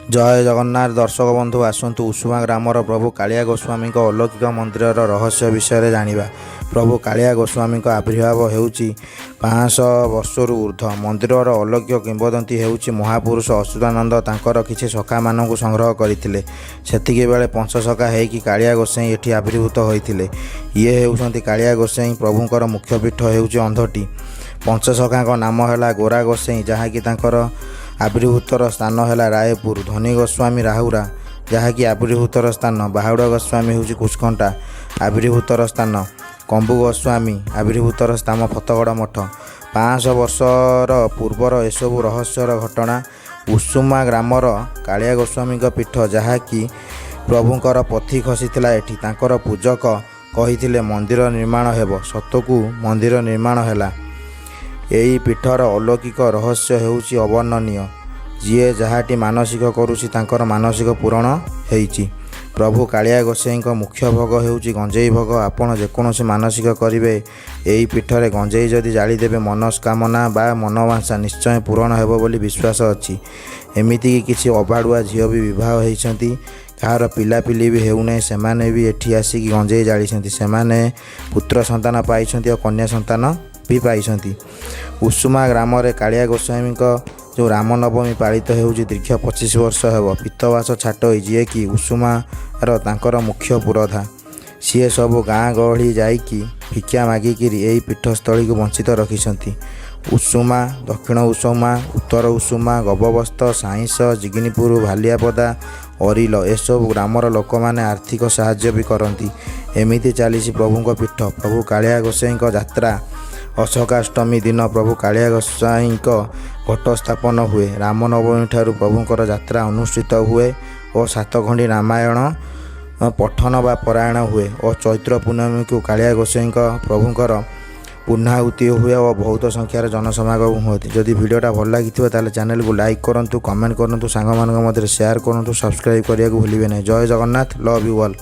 जय जगन्नाथ दर्शक बंधु आसतु उषुमा ग्रामर प्रभु कालियागोस्वामी अलौकिक मंदिर रहस्य विषय जानिबा। प्रभु कालियागोस्वामी आविर्भाव होउची 500 वर्षरू ऊर्ध्व। मंदिर अलौकिक किंवदंती होउची महापुरुष अच्युतानंद तांकर किछि सखा मानकु संग्रह करथिले। सेतिके बेले पंचसखा हेकि कालिया गोसाई एठी आविर्भूत होइथिले। ये हेउछंती कालिया गोसाई प्रभुंकर मुख्य पीठ हेउची अंधटी। पंचसखाक नाम हैला गोरा गोसाई जहाँकि तांकर आविर्भूतर स्थान है रायपुर। धनी गोस्वामी राहुरा जहाँकि आविर्भूतर स्थान। बाहुड़ा गोस्वामी हूँ कुचकंटा आविर्भूतर स्थान। कंबु गोस्वामी आविर्भूतर स्थान फतगड़ मठ। 500 वर्षर पूर्वर एसबू रहस्यर घटना। उषुमा ग्रामर कालिया गोस्वामी पीठ जहाँकि प्रभुंकर पथि खसीला। एठी तांकर पूजक कहिथिले मंदिर निर्माण हेब। सतकू मंदिर निर्माण हैला। एही पीठर अलौकिक रहस्य हेउची अवर्णनीय। जीए जहाटी मानसिक करुछि तांकर मानसिक पूरण हेइची। प्रभु कालिया गोसाई मुख्य भोग हेउची गंजेई भोग। आपण जेकोसी मानसिक करिवे एही पीठरे गंजेई जदि जाली देबे मनस्कामना बा मनवांछा निश्चय पूरण हेबो बोली विश्वास अछि। एमिति कि किछि अबाडुआ झियो भी विवाह होइछंती। कहार पिलापिली भी हेउनै सेमाने भी एठी आसी गंजेई जालिछंती। सेमाने पुत्र संतान पाइछंती और कन्या संतान भी पाइछंती। उषुमा ग्राम रे कालिया गोस्वामी जो रामनवमी पालित होउची दीर्घ 25 वर्ष हेब। पितवास छाटोई जी कि उषुमार तांकर मुख्य पुरोधा। सीए सब गाँ गहली जाइकी भिक्षा मागिकी यही पीठस्थली को वंचित रखिछंती। उषुमा, दक्षिण उषुमा, उत्तर उषुमा, गबबस्त, साइंस, जिगिनीपुर, भालियापदा, अरिल एसबू ग्रामर लोक मैंने आर्थिक साहाय्य भी करती। एमिति चलीसी प्रभुंक पीठ। प्रभु कालिया गोसाई यात्रा अशोकाष्टमी दिन प्रभु कालिया गोसाई घट स्थापन हुए। रामनवमी ठारू प्रभुंकर यात्रा अनुष्ठित हुए और 7 खंडी रामायण पठन बा पारायण हुए और चैत्र पूर्णमी को कालिया गोसाई प्रभुंकर पूर्णाहुति हुए और बहुत संख्यार जनसमागम होती। जदि वीडियोटा भल लगी चैनल को लाइक करूँ, कमेंट करूँ, सांग मान शेयर करूँ, सब्सक्राइब करने को भूलिए नहीं। जय जगन्नाथ, लव यू ऑल।